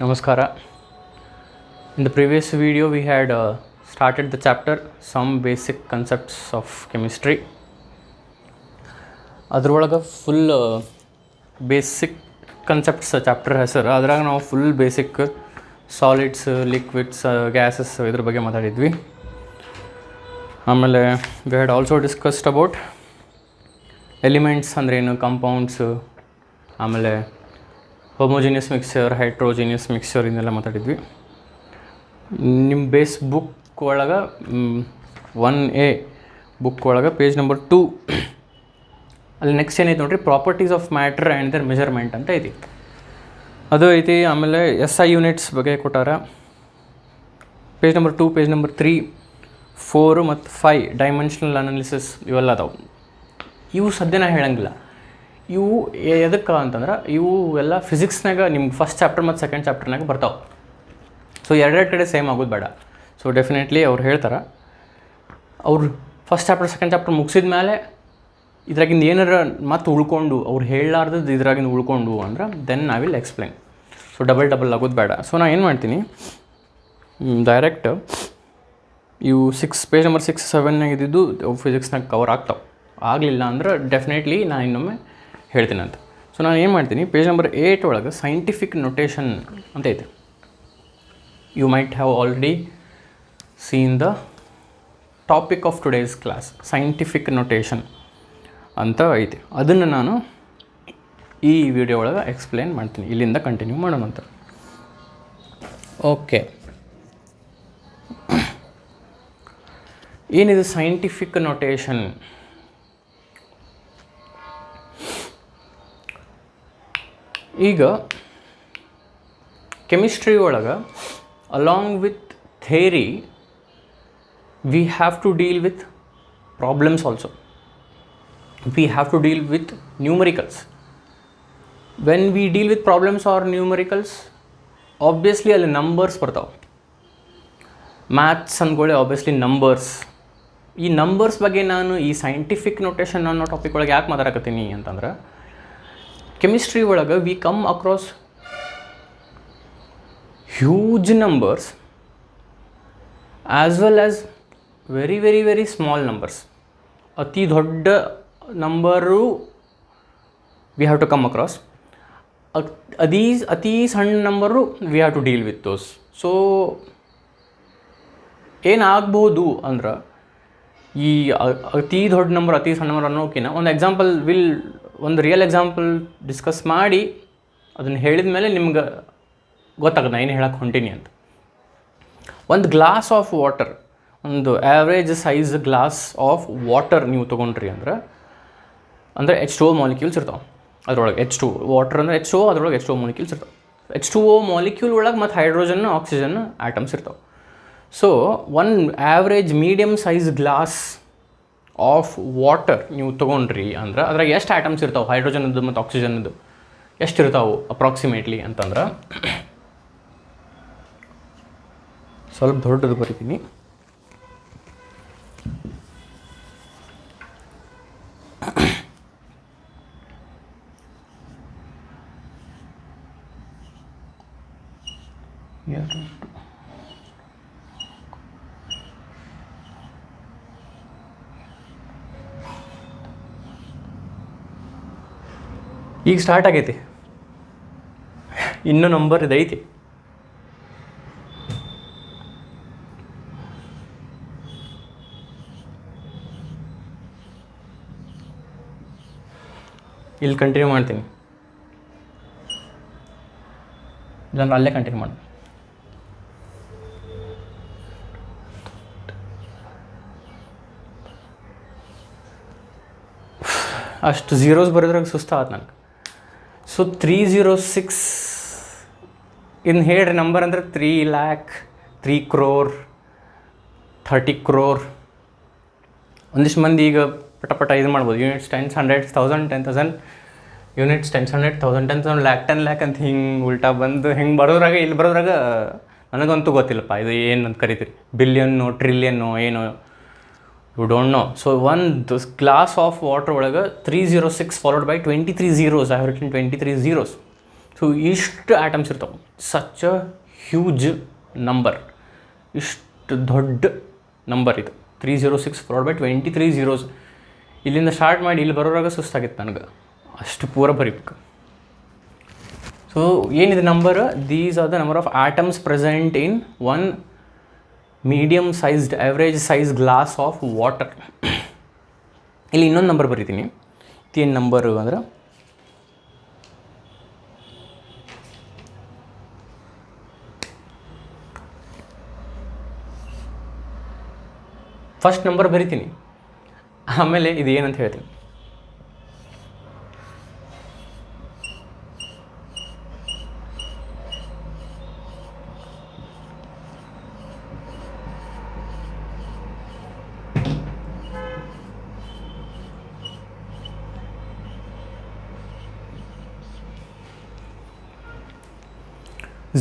Namaskara. In the previous video we had started the chapter Some Basic Concepts of Chemistry. ಅದರೊಳಗೆ full basic concepts chapter ಹೆಸರು. ಅದ್ರಾಗ ನಾವು full basic solids, liquids, gases ಇದ್ರ ಬಗ್ಗೆ ಮಾತಾಡಿದ್ವಿ. ಆಮೇಲೆ we had also discussed about elements ಅಂದ್ರೇನು, ಕಂಪೌಂಡ್ಸು, ಆಮೇಲೆ ಹೋಮೋಜಿನಿಯಸ್ ಮಿಕ್ಸ್ಚರ್, ಹೈಡ್ರೋಜಿನಿಯಸ್ ಮಿಕ್ಸ್ಚರ್ ಇದನ್ನೆಲ್ಲ ಮಾತಾಡಿದ್ವಿ. ನಿಮ್ಮ ಬೇಸ್ ಬುಕ್ ಒಳಗೆ 1A ಬುಕ್ ಒಳಗೆ ಪೇಜ್ ನಂಬರ್ 2 ಅಲ್ಲಿ ನೆಕ್ಸ್ಟ್ ಏನೈತೆ ನೋಡಿರಿ, properties of matter and their measurement ಅಂತ ಐತಿ, ಅದು ಐತಿ. ಆಮೇಲೆ SI ಯೂನಿಟ್ಸ್ ಬಗ್ಗೆ ಕೊಟ್ಟಾರ. ಪೇಜ್ ನಂಬರ್ 2, ಪೇಜ್ ನಂಬರ್ 3, 4 ಮತ್ತು 5 ಡೈಮೆನ್ಷನಲ್ ಅನಾಲಿಸಿಸ್ ಇವೆಲ್ಲ ಅದಾವೆ. ಇವು ಸದ್ಯ ನಾ ಹೇಳಂಗಿಲ್ಲ. ಇವು ಎದಕ್ಕೆ ಅಂತಂದ್ರೆ ಇವು ಎಲ್ಲ ಫಿಸಿಕ್ಸ್ನಾಗ ನಿಮ್ಗೆ ಫಸ್ಟ್ ಚಾಪ್ಟರ್ ಮತ್ತು ಸೆಕೆಂಡ್ ಚಾಪ್ಟರ್ನಾಗ ಬರ್ತಾವೆ. ಸೊ ಎರಡೆರಡು ಕಡೆ ಸೇಮ್ ಆಗೋದು ಬೇಡ. ಸೊ ಡೆಫಿನೆಟ್ಲಿ ಅವ್ರು ಹೇಳ್ತಾರೆ, ಅವ್ರು ಫಸ್ಟ್ ಚಾಪ್ಟರ್ ಸೆಕೆಂಡ್ ಚಾಪ್ಟರ್ ಮುಗಿಸಿದ ಮೇಲೆ ಇದ್ರಾಗಿಂದ ಏನಾರ ಮತ್ತೆ ಉಳ್ಕೊಂಡು ಅವ್ರು ಹೇಳಲಾರ್ದು ಇದ್ರಾಗಿಂದ ಉಳ್ಕೊಂಡು ಅಂದ್ರೆ then I will explain. So double ಆಗೋದು ಬೇಡ. ಸೊ ನಾನು ಏನು ಮಾಡ್ತೀನಿ, ಡೈರೆಕ್ಟ್ ಇವು ಪೇಜ್ ನಂಬರ್ 6, 7 ಇದ್ದಿದ್ದು ಫಿಸಿಕ್ಸ್ನಾಗ ಕವರ್ ಆಗ್ತಾವೆ. ಆಗಲಿಲ್ಲ ಅಂದ್ರೆ ಡೆಫಿನೆಟ್ಲಿ ನಾನು ಇನ್ನೊಮ್ಮೆ ಹೇಳ್ತೀನಿ ಅಂತ. ಸೊ ನಾನು ಏನು ಮಾಡ್ತೀನಿ, ಪೇಜ್ ನಂಬರ್ 8 ಒಳಗೆ ಸೈಂಟಿಫಿಕ್ ನೊಟೇಷನ್ ಅಂತ ಐತೆ. You might have already seen the topic of today's class, scientific notation ಅಂತ ಐತೆ. ಅದನ್ನು ನಾನು ಈ ವಿಡಿಯೋ ಒಳಗೆ ಎಕ್ಸ್ಪ್ಲೇನ್ ಮಾಡ್ತೀನಿ. ಇಲ್ಲಿಂದ ಕಂಟಿನ್ಯೂ ಮಾಡೋಣ ಅಂತ. ಓಕೆ, ಏನಿದು ಸೈಂಟಿಫಿಕ್ ನೊಟೇಷನ್? ಈಗ ಕೆಮಿಸ್ಟ್ರಿ ಒಳಗೆ along with theory we have to deal with problems also. We have to deal with numericals. When we deal with problems or numericals, obviously ಅಲ್ಲಿ numbers ಬರ್ತಾವೆ. Maths ಅಂದ್ಕೊಳ್ಳಿ obviously numbers. ಈ numbers ಬಗ್ಗೆ ನಾನು ಈ scientific notation ಅನ್ನೋ topic ಒಳಗೆ ಯಾಕೆ ಮಾತಾಡಕತ್ತೀನಿ ಅಂತಂದ್ರೆ, ಕೆಮಿಸ್ಟ್ರಿ ಒಳಗೆ we come across huge numbers as well as very very very small numbers. ಅತಿ ದೊಡ್ಡ number we have to come across. ಅತಿ ಸಣ್ಣ number we have to deal with those. So ಏನಾಗ್ಬೋದು ಅಂದ್ರೆ, ಈ ಅತಿ ದೊಡ್ಡ ನಂಬರ್, ಅತಿ ಸಣ್ಣ ನಂಬರ್ ಅನ್ನೋಕಿನ ಒಂದು ರಿಯಲ್ ಎಕ್ಸಾಂಪಲ್ ಡಿಸ್ಕಸ್ ಮಾಡಿ ಅದನ್ನು ಹೇಳಿದ ಮೇಲೆ ನಿಮ್ಗೆ ಗೊತ್ತಾಗುತ್ತೆ ನಾನು ಏನು ಹೇಳಕ್ಕೆ ಹೊಂಟೀನಿ ಅಂತ. ಒಂದು ಗ್ಲಾಸ್ ಆಫ್ ವಾಟರ್, ಒಂದು average size glass of water ನೀವು ತೊಗೊಂಡ್ರಿ ಅಂದರೆ H2O ಮಾಲಿಕ್ಯೂಲ್ಸ್ ಇರ್ತಾವೆ ಅದರೊಳಗೆ. H2 ವಾಟರ್ ಅಂದರೆ H2O, ಅದರೊಳಗೆ H2O ಮಾಲಿಕ್ಯೂಲ್ಸ್ ಇರ್ತಾವೆ. H2O ಮಾಲಿಕ್ಯೂಲ್ ಒಳಗೆ ಮತ್ತು ಹೈಡ್ರೋಜನ್, ಆಕ್ಸಿಜನ್ ಆಟಮ್ಸ್ ಇರ್ತಾವೆ. So one average medium size glass of water ನೀವು ತೊಗೊಂಡ್ರಿ ಅಂದ್ರೆ ಅದ್ರಾಗ ಎಷ್ಟು ಆಟಮ್ಸ್ ಇರ್ತಾವೆ, ಹೈಡ್ರೋಜನದ್ದು ಮತ್ತು ಆಕ್ಸಿಜನ್ದು ಎಷ್ಟು ಇರ್ತಾವೆ ಅಪ್ರಾಕ್ಸಿಮೇಟ್ಲಿ ಅಂತಂದ್ರೆ, ಸ್ವಲ್ಪ ದೊಡ್ಡದು ಬರೀತೀನಿ. ಈಗ ಸ್ಟಾರ್ಟ್ ಆಗೈತಿ, ಇನ್ನೂ ನಂಬರ್ ಇದೈತಿ. ಇಲ್ಲಿ ಕಂಟಿನ್ಯೂ ಮಾಡ್ತೀನಿ, ಇಲ್ಲಾಂದ್ರೆ ಅಲ್ಲೇ ಕಂಟಿನ್ಯೂ ಮಾಡಿ. ಅಷ್ಟು ಝೀರೋಸ್ ಬರೋದ್ರಾಗ ಸುಸ್ತಾಗತ್ತೆ ನನಗೆ. ಸೊ 306 ಇನ್ನು ಹೇಳ್ರಿ ನಂಬರ್ ಅಂದರೆ 3 lakh, 3 crore, 30 crore. ಒಂದಿಷ್ಟು ಮಂದಿ ಈಗ ಪಟ ಇದು ಮಾಡ್ಬೋದು, ಯೂನಿಟ್ಸ್ 10, 100, 1000, 10,000 ಯೂನಿಟ್ಸ್, 10, 100, 1000, 10,000 lakh, 10 lakh ಅಂತ ಹಿಂಗೆ ಉಲ್ಟಾ ಬಂದು ಹಿಂಗೆ ಬರೋದ್ರಾಗ ಇಲ್ಲಿ ಬರೋದ್ರಾಗ ನನಗಂತೂ ಗೊತ್ತಿಲ್ಲಪ್ಪ ಇದು ಏನು ಅಂತ ಕರಿತೀರಿ, ಬಿಲಿಯನ್ನು, ಟ್ರಿಲಿಯನ್ನು ಏನು, ಯು ಡೋಂಟ್ ನೋ. ಸೊ ಒಂದು ಗ್ಲಾಸ್ ಆಫ್ ವಾಟರ್ ಒಳಗೆ 306 followed by 23 zeros. I have written 23 zeros. So ಇಷ್ಟು ಆಟಮ್ಸ್ ಇರ್ತಾವೆ. ಸಚ್ ಅ ಹ್ಯೂಜ್ ನಂಬರ್, ಇಷ್ಟು ದೊಡ್ಡ ನಂಬರ್ ಇದು 306 ಫಾಲೋಡ್ ಬೈ 23 zeros. ಇಲ್ಲಿಂದ ಸ್ಟಾರ್ಟ್ ಮಾಡಿ ಇಲ್ಲಿ ಬರೋರಾಗ ಸುಸ್ತಾಗಿತ್ತು ನನಗೆ, ಅಷ್ಟು ಪೂರ ಬರೀಬೇಕು. ಸೊ ಏನಿದೆ number, these are the number of atoms present in one medium sized average size glass of water. ಇಲ್ಲಿ ಇನ್ನೊಂದು ನಂಬರ್ ಬರೀತೀನಿ. ಏನು ನಂಬರು ಅಂದ್ರೆ ಫಸ್ಟ್ ನಂಬರ್ ಬರಿತೀನಿ, ಆಮೇಲೆ ಇದು ಏನಂತ ಹೇಳ್ತೀನಿ.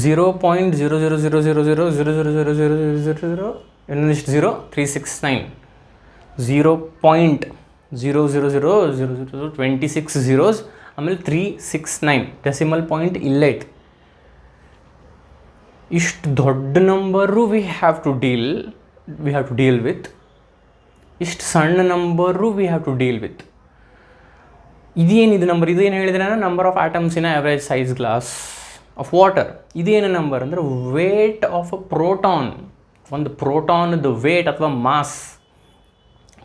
ಝೀರೋ ಪಾಯಿಂಟ್ 0.00000000 ಇನ್ನೊಂದಿಷ್ಟು 0369 0.000026 zeros, ಆಮೇಲೆ 369 ಡೆಸಿಮಲ್ ಪಾಯಿಂಟ್ ಇಲ್ಲೇ ಐತಿ. ಇಷ್ಟು ದೊಡ್ಡ number we have to deal with. ಇಷ್ಟು ಸಣ್ಣ number we have to deal with. ಇದೇನಿದು ನಂಬರ್, ಇದೇನು ಹೇಳಿದ್ರೆ ನಾನು number of atoms in average size glass of water. ಇದೇನು ನಂಬರ್ ಅಂದರೆ ವೇಟ್ ಆಫ್ ಅ ಪ್ರೋಟಾನ್. ಒಂದು ಪ್ರೋಟಾನ್ದು ವೇಟ್ ಅಥವಾ ಮಾಸ್.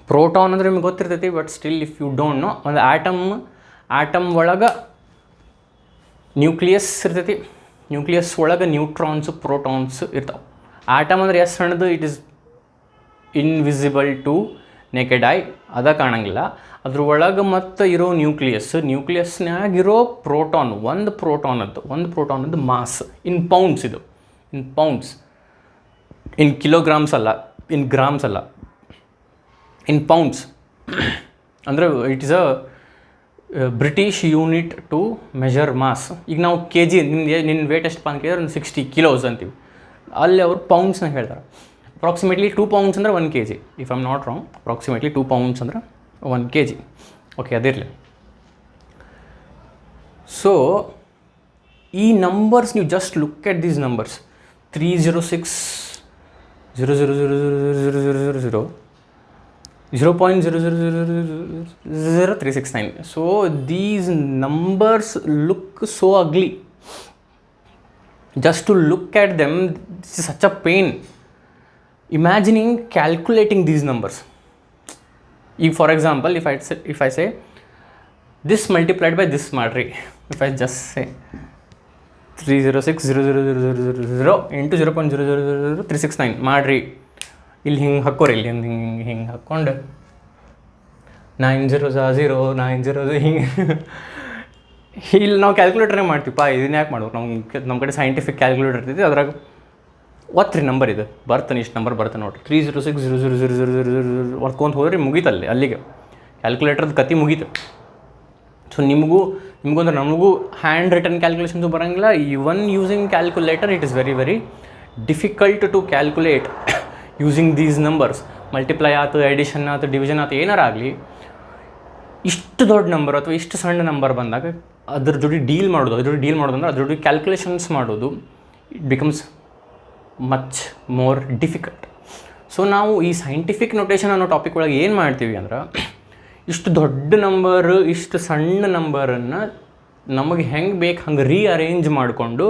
ಪ್ರೋಟಾನ್ ಅಂದರೆ ನಿಮ್ಗೆ ಗೊತ್ತಿರ್ತೈತಿ, but still if you don't know, ಒಂದು ಆಟಮ್ ಒಳಗೆ ನ್ಯೂಕ್ಲಿಯಸ್ ಇರ್ತೈತಿ, ನ್ಯೂಕ್ಲಿಯಸ್ ಒಳಗೆ ನ್ಯೂಟ್ರಾನ್ಸು ಪ್ರೋಟಾನ್ಸ್ ಇರ್ತಾವೆ. ಆಟಮ್ ಅಂದರೆ ಎಷ್ಟು ಸಣ್ಣದು, it is invisible to naked I, ಅದ ಕಾಣಂಗಿಲ್ಲ. ಅದ್ರ ಒಳಗೆ ಮತ್ತು ಇರೋ ನ್ಯೂಕ್ಲಿಯಸ್ನಾಗಿರೋ ಪ್ರೋಟಾನ್, ಒಂದು ಪ್ರೋಟಾನದ್ದು ಮಾಸ್ ಇನ್ ಪೌಂಡ್ಸ್. ಇದು ಇನ್ ಪೌಂಡ್ಸ್, ಇನ್ ಕಿಲೋಗ್ರಾಮ್ಸ್ ಅಲ್ಲ, ಇನ್ ಗ್ರಾಮ್ಸ್ ಅಲ್ಲ, ಇನ್ ಪೌಂಡ್ಸ್. ಅಂದರೆ it is a British unit to measure mass. ಈಗ ನಾವು ಕೆ ಜಿ, ನಿನ್ನ ವೇಟ್ ಎಷ್ಟಪ್ಪ ಅಂತ ಕೇಳಿದ್ರೆ ಒಂದು 60 kilos ಅಂತೀವಿ, ಅಲ್ಲಿ ಅವರು ಪೌಂಡ್ಸ್ನ ಹೇಳ್ತಾರೆ. ಅಪ್ರಾಕ್ಸಿಮೇಟ್ಲಿ 2 pounds ಅಂದರೆ 1 kg, if I am not wrong. Approximately 2 pounds ಅಂದರೆ 1 kg. ಓಕೆ, ಅದಿರಲಿ. ಸೊ ಈ ನಂಬರ್ಸ್, ನೀವು just look at these numbers, 306 0.000000 0.00000369. So these numbers look so ugly. Just to look at them, this is such a pain. Imagining calculating these numbers. If, for example, if I say this multiplied by this madri, if I just say 306 0.0000 into 0.000369 ಮಾಡ್ರಿ, ಇಲ್ಲಿ ಹಿಂಗೆ ಹಾಕೋರಿ, ಇಲ್ಲಿ ಹಿಂಗೆ ಹಾಕ್ಕೊಂಡು 9 0 0 9 0 ಹಿಂಗೆ ಇಲ್ಲಿ ನಾವು ಕ್ಯಾಲ್ಕುಲೇಟರೇ ಮಾಡ್ತೀವಿ. ಇದನ್ನ ಯಾಕೆ ಮಾಡ್ಬೇಕು, ನಮ್ಮ ಕಡೆ ಸೈಂಟಿಫಿಕ್ ಕ್ಯಾಲ್ಕುಲೇಟರ್ ಇರ್ತೈತಿ, ಅದ್ರಾಗ ಒತ್ರಿ ನಂಬರ್ ಇದು ಬರ್ತಾನೆ, ಇಷ್ಟು ನಂಬರ್ ಬರ್ತಾನೆ ನೋಡಿರಿ. 306 0.0000 ವರ್ಕೊಂತ ಹೋದ್ರಿ, ಮುಗೀತಲ್ಲಿ, ಅಲ್ಲಿಗೆ ಕ್ಯಾಲ್ಕುಲೇಟರ್ದು ಕತೆ ಮುಗೀತು. ಸೊ ನಿಮಗೊಂದು ನಮಗೂ ಹ್ಯಾಂಡ್ ರಿಟನ್ ಕ್ಯಾಲ್ಕುಲೇಷನ್ಸು ಬರೋಂಗಿಲ್ಲ. Even using calculator it is very difficult to calculate using these numbers. Multiply ಆಯ್ತು, ಎಡಿಷನ್ ಆಯ್ತು, ಡಿವಿಷನ್ ಆಯ್ತು, ಏನಾರು ಆಗಲಿ, ಇಷ್ಟು ದೊಡ್ಡ ನಂಬರ್ ಅಥವಾ ಇಷ್ಟು ಸಣ್ಣ ನಂಬರ್ ಬಂದಾಗ ಅದ್ರ ಜೊತೆ ಡೀಲ್ ಮಾಡೋದು ಅಂದರೆ ಅದ್ರ ಜೊತೆ ಕ್ಯಾಲ್ಕುಲೇಷನ್ಸ್ ಮಾಡೋದು, it becomes much more difficult. So ನಾವು ಈ ಸೈಂಟಿಫಿಕ್ ನೊಟೇಷನ್ ಅನ್ನೋ ಟಾಪಿಕ್ ಒಳಗೆ ಏನು ಮಾಡ್ತೀವಿ ಅಂದ್ರೆ, ಇಷ್ಟು ದೊಡ್ಡ ನಂಬರು, ಇಷ್ಟು ಸಣ್ಣ ನಂಬರನ್ನು ನಮಗೆ ಹೆಂಗೆ ಬೇಕು ಹಂಗೆ ರೀಅರೇಂಜ್ ಮಾಡಿಕೊಂಡು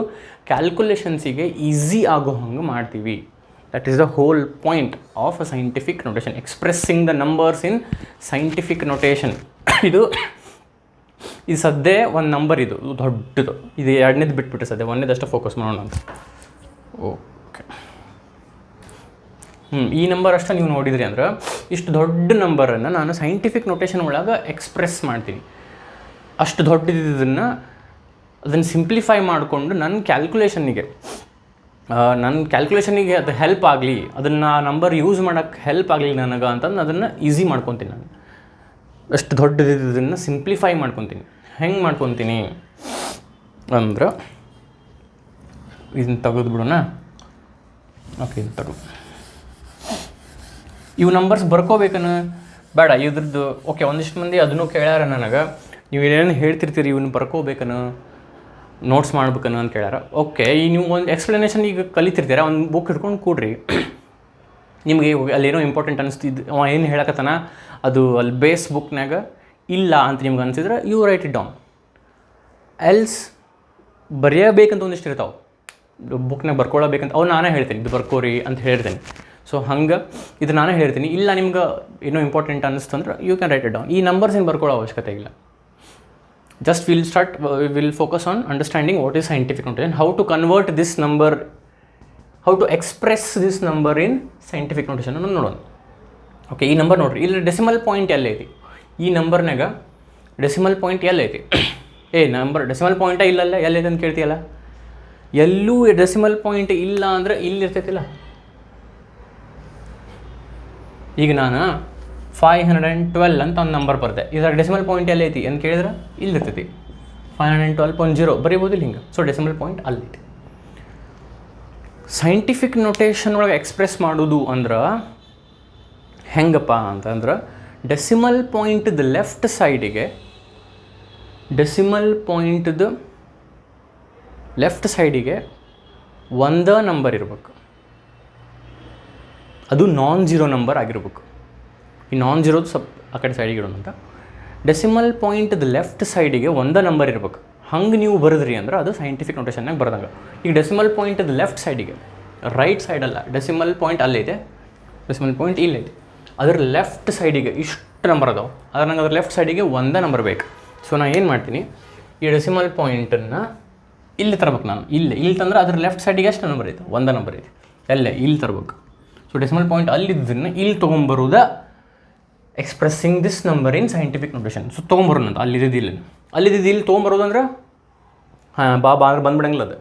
ಕ್ಯಾಲ್ಕುಲೇಷನ್ಸಿಗೆ ಈಸಿ ಆಗೋ ಹಂಗೆ ಮಾಡ್ತೀವಿ. That is the whole point of a scientific notation, expressing the numbers in scientific notation. ಇದು ಸದ್ಯ ಒಂದು ನಂಬರ್, ಇದು ದೊಡ್ಡದು. ಇದು ಎರಡನೇದು ಬಿಟ್ಬಿಟ್ರೆ ಸದ್ಯ ಒಂದೇದಷ್ಟು ಫೋಕಸ್ ಮಾಡೋಣ ಅಂತ. ಓಕೆ, ಈ ನಂಬರ್ ಅಷ್ಟೇ ನೀವು ನೋಡಿದ್ರಿ ಅಂದ್ರೆ, ಇಷ್ಟು ದೊಡ್ಡ ನಂಬರನ್ನು ನಾನು ಸೈಂಟಿಫಿಕ್ ನೊಟೇಷನ್ ಒಳಗೆ ಎಕ್ಸ್ಪ್ರೆಸ್ ಮಾಡ್ತೀನಿ. ಅಷ್ಟು ದೊಡ್ಡದನ್ನು ಅದನ್ನು ಸಿಂಪ್ಲಿಫೈ ಮಾಡಿಕೊಂಡು ನನ್ನ ಕ್ಯಾಲ್ಕುಲೇಷನಿಗೆ ಅದು ಹೆಲ್ಪ್ ಆಗಲಿ, ಅದನ್ನು ನಂಬರ್ ಯೂಸ್ ಮಾಡೋಕ್ಕೆ ಹೆಲ್ಪ್ ಆಗಲಿ ನನಗೆ ಅಂತಂದು ಅದನ್ನು ಈಸಿ ಮಾಡ್ಕೊತೀನಿ. ನಾನು ಅಷ್ಟು ದೊಡ್ಡದನ್ನು ಸಿಂಪ್ಲಿಫೈ ಮಾಡ್ಕೊತೀನಿ. ಹೆಂಗೆ ಮಾಡ್ಕೊತೀನಿ ಅಂದ್ರೆ, ಇದನ್ನು ತೆಗೆದುಬಿಡೋಣ. ಓಕೆ, ಇದು ತಗೋ. ಇವು ನಂಬರ್ಸ್ ಬರ್ಕೋಬೇಕನ ಬೇಡ ಇದ್ರದ್ದು. ಓಕೆ, ಒಂದಿಷ್ಟು ಮಂದಿ ಅದನ್ನು ಕೇಳ್ಯಾರ ನನಗೆ, ನೀವು ಏನೇನು ಹೇಳ್ತಿರ್ತೀರಿ, ಇವನ್ನ ಬರ್ಕೋಬೇಕನ ನೋಟ್ಸ್ ಮಾಡ್ಬೇಕನ್ನು ಅಂತ ಕೇಳ್ಯಾರ. ಓಕೆ, ಈ ನೀವು ಒಂದು ಎಕ್ಸ್ಪ್ಲನೇಷನ್ ಈಗ ಕಲಿತಿರ್ತೀರ, ಒಂದು ಬುಕ್ ಹಿಡ್ಕೊಂಡು ಕೂಡ್ರಿ. ನಿಮಗೆ ಅಲ್ಲೇನೋ ಇಂಪಾರ್ಟೆಂಟ್ ಅನಿಸ್ತಿದ್ದು ಅವ ಏನು ಹೇಳಕತ್ತಾನ ಅದು ಅಲ್ಲಿ ಬೇಸ್ ಬುಕ್ನಾಗ ಇಲ್ಲ ಅಂತ ನಿಮ್ಗೆ ಅನಿಸಿದ್ರೆ you write it down. Else ಬರೆಯಬೇಕಂತ ಒಂದಿಷ್ಟು ಇರ್ತಾವೆ, ಬುಕ್ನಾಗ ಬರ್ಕೊಳ್ಳಬೇಕಂತ ಅವು ನಾನೇ ಹೇಳ್ತೀನಿ, ಇದು ಬರ್ಕೋರಿ ಅಂತ ಹೇಳಿರ್ತೀನಿ. ಸೊ ಹಂಗೆ ಇದು ನಾನೇ ಹೇಳಿರ್ತೀನಿ. ಇಲ್ಲ ನಿಮ್ಗೆ ಏನೋ ಇಂಪಾರ್ಟೆಂಟ್ ಅನ್ನಿಸ್ತಂದ್ರೆ you can write it down. ಈ ನಂಬರ್ಸ್ ಏನು ಬರ್ಕೊಳ್ಳೋ ಅವಶ್ಯಕತೆ ಇಲ್ಲ. just we'll focus on understanding what is scientific notation, how to convert this number, how to express this number in scientific notation ಅನ್ನೋದು ನೋಡೋಣ. ಓಕೆ, ಈ ನಂಬರ್ ನೋಡ್ರಿ, ಇಲ್ಲಿ ಡೆಸಿಮಲ್ ಪಾಯಿಂಟ್ ಎಲ್ಲೈತಿ, ಈ ನಂಬರ್ನಾಗ ಡೆಸಿಮಲ್ ಪಾಯಿಂಟ್ ಎಲ್ಲೈತಿ. ನಂಬರ್ ಡೆಸಿಮಲ್ ಪಾಯಿಂಟ ಇಲ್ಲಲ್ಲ, ಎಲ್ಲೈತೆ ಅಂತ ಕೇಳ್ತೀಯಲ್ಲ, ಎಲ್ಲೂ ಡೆಸಿಮಲ್ ಪಾಯಿಂಟ್ ಇಲ್ಲ ಅಂದ್ರೆ ಇಲ್ಲಿ ಇರ್ತೈತಿಲ್ಲ. ಈಗ ನಾನು 512 ಅಂತ ಒಂದು ನಂಬರ್ ಬರುತ್ತೆ, ಇದ್ರಾಗ ಡೆಸಿಮಲ್ ಪಾಯಿಂಟ್ ಎಲ್ಲೈತಿ ಅಂತ ಕೇಳಿದ್ರೆ ಇಲ್ಲಿ ಇರ್ತೈತಿ 512.0 ಬರೀಬೋದಿಲ್ಲ ಹಿಂಗೆ. ಸೊ ಡೆಸಿಮಲ್ ಪಾಯಿಂಟ್ ಅಲ್ಲೈತಿ. ಸೈಂಟಿಫಿಕ್ ನೊಟೇಷನ್ ಒಳಗೆ ಎಕ್ಸ್ಪ್ರೆಸ್ ಮಾಡೋದು ಅಂದ್ರೆ ಹೆಂಗಪ್ಪ ಅಂತಂದ್ರೆ ಡೆಸಿಮಲ್ ಪಾಯಿಂಟ್ದ ಲೆಫ್ಟ್ ಸೈಡಿಗೆ ಒಂದೇ ನಂಬರ್ ಇರ್ಬೇಕು, ಅದು ನಾನ್ ಜೀರೋ ನಂಬರ್ ಆಗಿರ್ಬೇಕು. ಈ ನಾನ್ ಜೀರೋದು ಸ್ವಲ್ಪ ಆ ಕಡೆ ಸೈಡಿಗೆ ಇಡೋಣ ಅಂತ. ಡೆಸಿಮಲ್ ಪಾಯಿಂಟ್ದ ಲೆಫ್ಟ್ ಸೈಡಿಗೆ ಒಂದೇ ನಂಬರ್ ಇರ್ಬೇಕು. ಹಂಗೆ ನೀವು ಬರೆದ್ರಿ ಅಂದ್ರೆ ಅದು ಸೈಂಟಿಫಿಕ್ ನೊಟೇಷನ್ನಾಗ ಬರ್ದಂಗೆ. ಈಗ ಡೆಸಿಮಲ್ ಪಾಯಿಂಟ್ದ ಲೆಫ್ಟ್ ಸೈಡಿಗೆ, ರೈಟ್ ಸೈಡಲ್ಲ, ಡೆಸಿಮಲ್ ಪಾಯಿಂಟ್ ಅಲ್ಲೈತೆ, ಡೆಸಿಮಲ್ ಪಾಯಿಂಟ್ ಇಲ್ಲೈತೆ, ಅದ್ರ ಲೆಫ್ಟ್ ಸೈಡಿಗೆ ಇಷ್ಟು ನಂಬರ್ ಅದಾವೆ, ಅದ್ರ ನಂಗೆ ಅದ್ರ ಲೆಫ್ಟ್ ಸೈಡಿಗೆ ಒಂದೇ ನಂಬರ್ ಬೇಕು. ಸೊ ನಾನು ಏನು ಮಾಡ್ತೀನಿ, ಈ ಡೆಸಿಮಲ್ ಪಾಯಿಂಟನ್ನು ಇಲ್ಲಿ ತರ್ಬೇಕು. ನಾನು ಇಲ್ಲಿ ತಂದ್ರೆ ಅದ್ರ ಲೆಫ್ಟ್ ಸೈಡಿಗೆ ಎಷ್ಟು ನಂಬರ್ ಐತೆ, ಒಂದೇ ನಂಬರ್ ಐತೆ, ಇಲ್ಲಿ ತರ್ಬೇಕು. ಸೊ ಡೆಸಿಮಲ್ ಪಾಯಿಂಟ್ ಅಲ್ಲಿದ್ದನ್ನು ಇಲ್ಲಿ ತೊಗೊಂಬರೋದ expressing this number in scientific notation. So ತೊಗೊಂಬರೋಣ ಅಂತ ಅಲ್ಲಿದ್ದು ಇಲ್ಲಿ ತೊಗೊಂಬರೋದು ಅಂದ್ರೆ ಬಾ ಅಂದ್ರೆ ಬಂದ್ಬಿಡಂಗಿಲ್ಲ ಅದು.